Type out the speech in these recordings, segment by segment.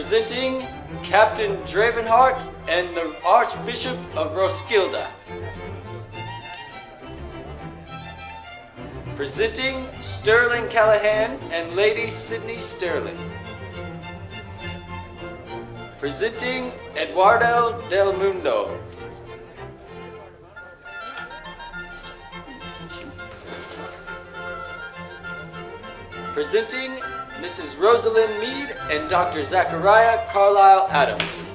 Presenting Captain Dravenheart and the Archbishop of Roskilde. Presenting Sterling Callahan and Lady Sydney Sterling. Presenting Eduardo del Mundo. Presenting Mrs. Rosalind Mead and Dr. Zachariah Carlisle Adams.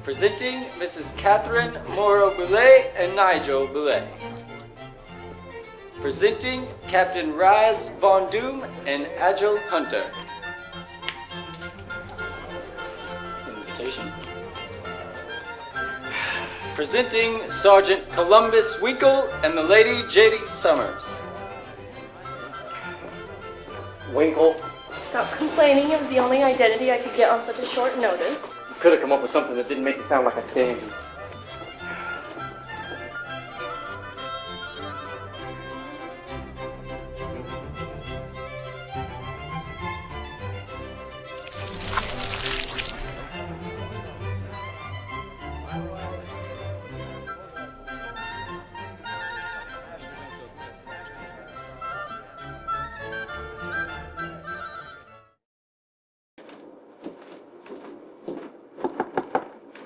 Presenting Mrs. Catherine Moreau-Boulet and Nigel Boulet. Presenting Captain Raz Von Doom and Agile Hunter. Invitation. Presenting Sergeant Columbus Winkle and the Lady J.D. Summers. Winkle. Stop complaining, it was the only identity I could get on such a short notice. You could have come up with something that didn't make it sound like a thing.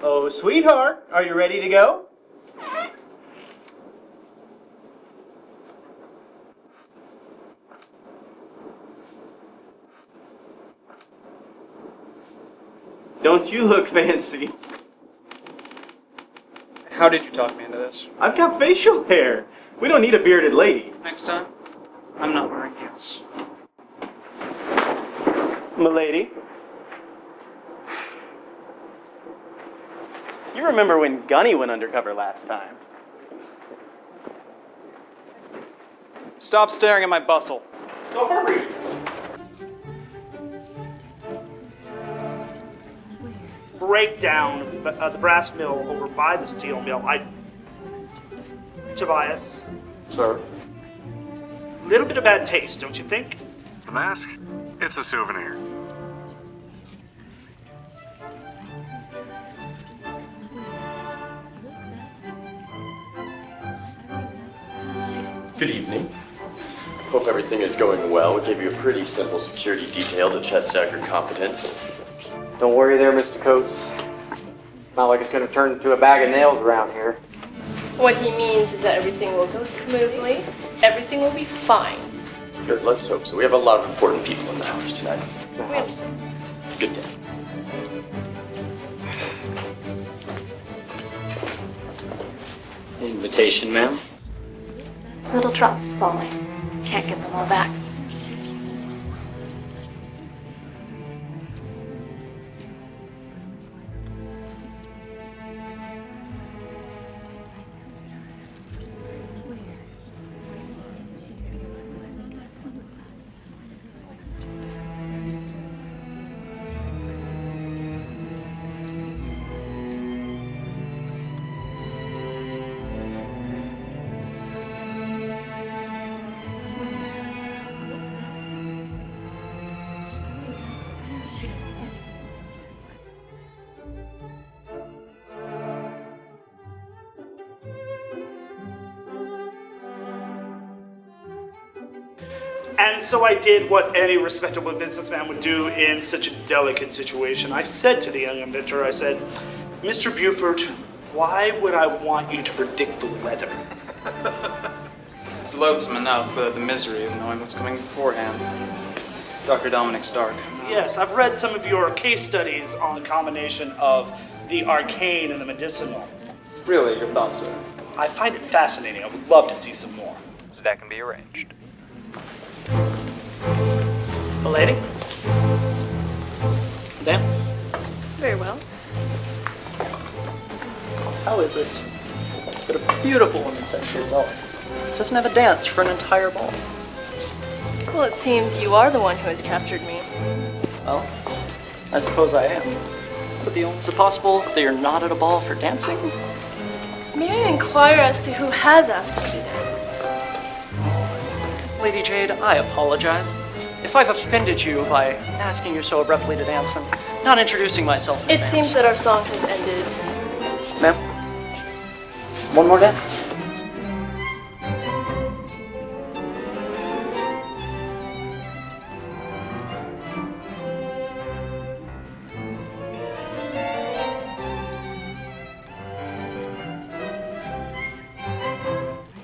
Oh, sweetheart, are you ready to go? Don't you look fancy? How did you talk me into this? I've got facial hair. We don't need a bearded lady. Next time, I'm not wearing heels. Milady? You remember when Gunny went undercover last time? Stop staring at my bustle. Sorry. Breakdown of the brass mill over by the steel mill. Tobias. Sir. Little bit of bad taste, don't you think? The mask? It's a souvenir. Good evening. Hope everything is going well. We gave you a pretty simple security detail to test out your competence. Don't worry there, Mr. Coates. Not like it's going to turn into a bag of nails around here. What he means is that everything will go smoothly, everything will be fine. Good, let's hope so. We have a lot of important people in the house tonight. We understand. Good day. Invitation, ma'am. Little drops falling. Can't get them all back. And so I did what any respectable businessman would do in such a delicate situation. I said to the young inventor, I said, Mr. Buford, why would I want you to predict the weather? It's loathsome enough without the misery of knowing what's coming beforehand. Dr. Dominic Stark. Yes, I've read some of your case studies on the combination of the arcane and the medicinal. Really, your thoughts, sir? I find it fascinating. I would love to see some more. So that can be arranged. Milady? Dance? Very well. How is it that a beautiful woman such as yourself doesn't have a dance for an entire ball? Well, it seems you are the one who has captured me. Well, I suppose I am. But is it possible that you're not at a ball for dancing? May I inquire as to who has asked you to dance? Lady Jade, I apologize. If if I've offended you by asking you so abruptly to dance and not introducing myself in It advance. seems that our song has ended. Ma'am, one more dance.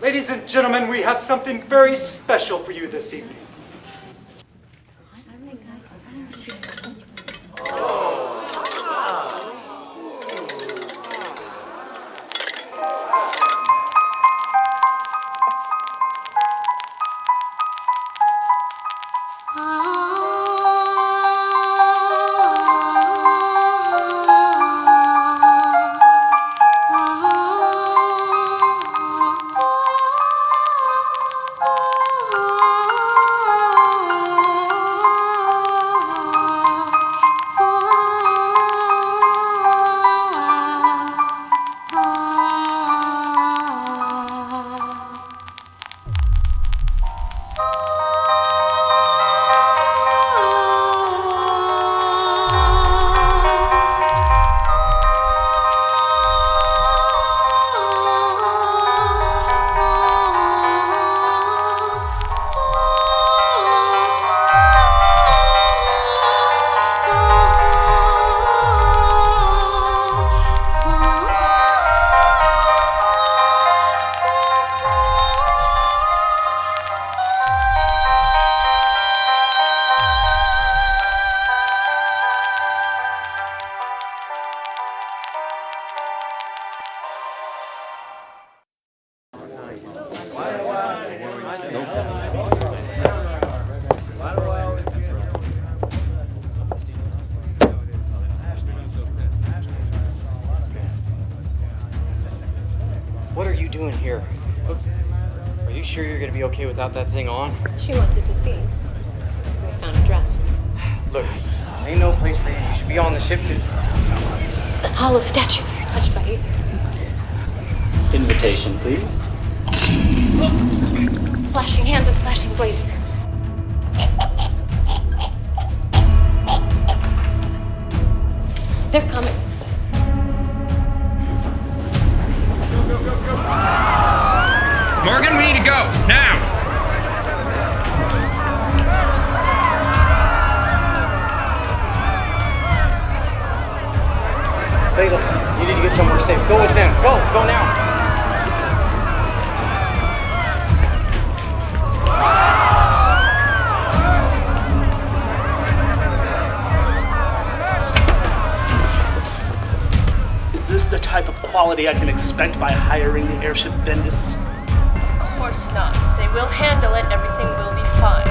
Ladies and gentlemen, we have something very special for you this evening. What are you doing here? Are you sure you're gonna be okay without that thing on? She wanted to see. We found a dress. Look, this ain't no place for you. You should be on the ship to... Hollow statues touched by ether. Invitation, please. Flashing hands and slashing blades. They're coming. Morgan, we need to go, now! Fatal, you need to get somewhere safe. Go with them. Go now. Is this the type of quality I can expect by hiring the Airship Vindus? Of course not. They will handle it. Everything will be fine.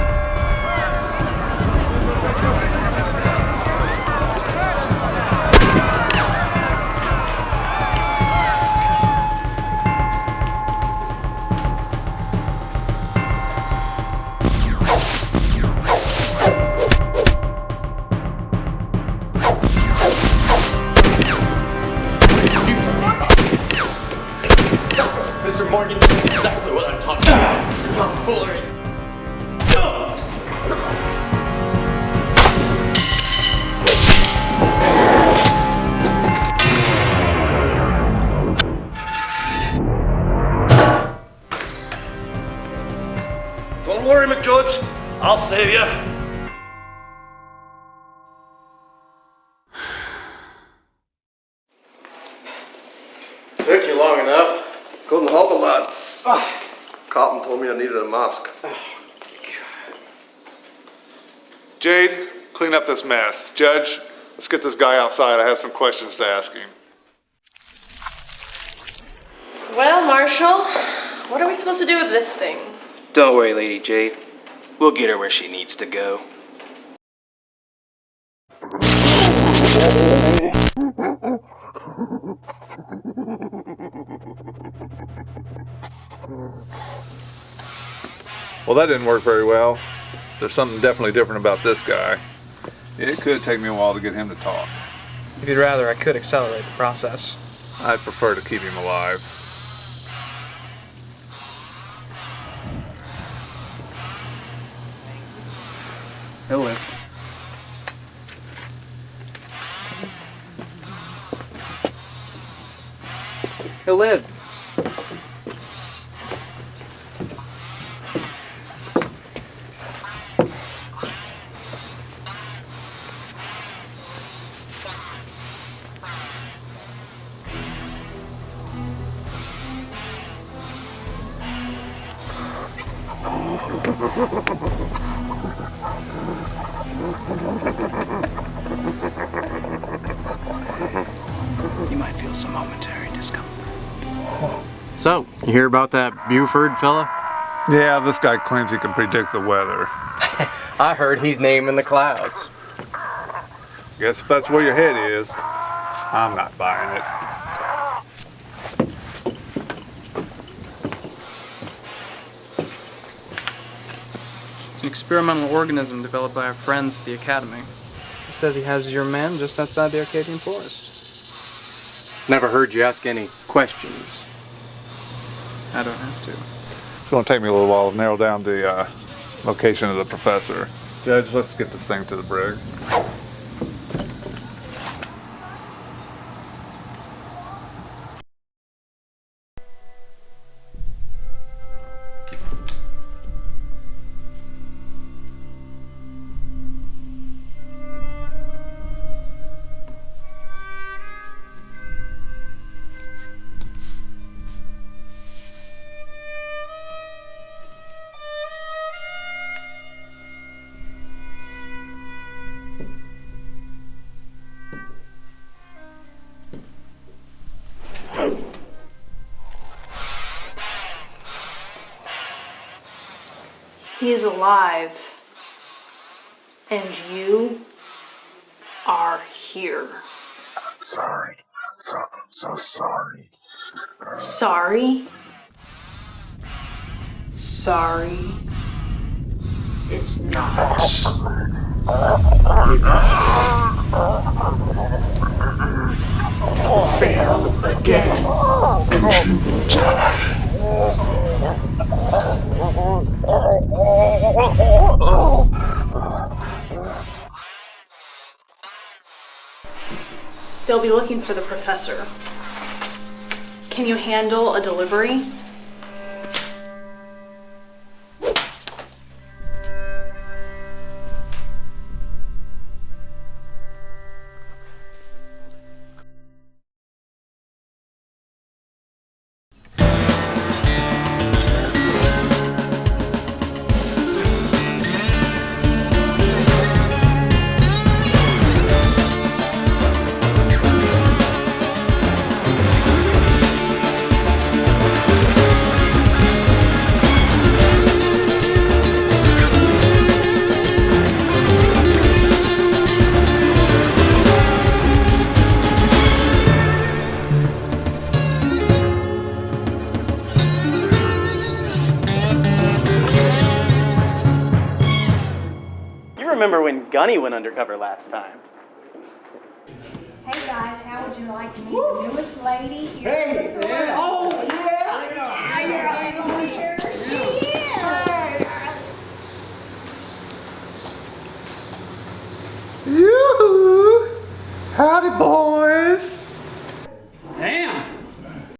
Mr. Morgan, this is exactly what I'm talking about. You're talking foolery. Don't worry, McGeorge. I'll save you. Took you long enough. Couldn't help a lot. Cotton told me I needed a mask. Jade, clean up this mess. Judge, let's get this guy outside. I have some questions to ask him. Well, Marshall, what are we supposed to do with this thing? Don't worry, Lady Jade. We'll get her where she needs to go. Well, that didn't work very well. There's something definitely different about this guy. It could take me a while to get him to talk. If you'd rather, I could accelerate the process. I'd prefer to keep him alive. He'll live. You might feel some momentary discomfort. So, you hear about that Buford fella? Yeah, this guy claims he can predict the weather. I heard he's naming the clouds. Guess if that's where your head is, I'm not buying it. It's an experimental organism developed by our friends at the Academy. He says he has your men just outside the Arcadian forest. Never heard you ask any questions. I don't have to. It's going to take me a little while to narrow down the location of the professor. Judge, let's get this thing to the brig. He is alive, and you are here. Sorry. So sorry. Sorry? Sorry. It's not. Fail again, and you die. They'll be looking for the professor. Can you handle a delivery? Remember when Gunny went undercover last time? Hey guys, how would you like to meet the newest lady here in the salon? Oh, yeah! Yoo-hoo! Howdy, boys!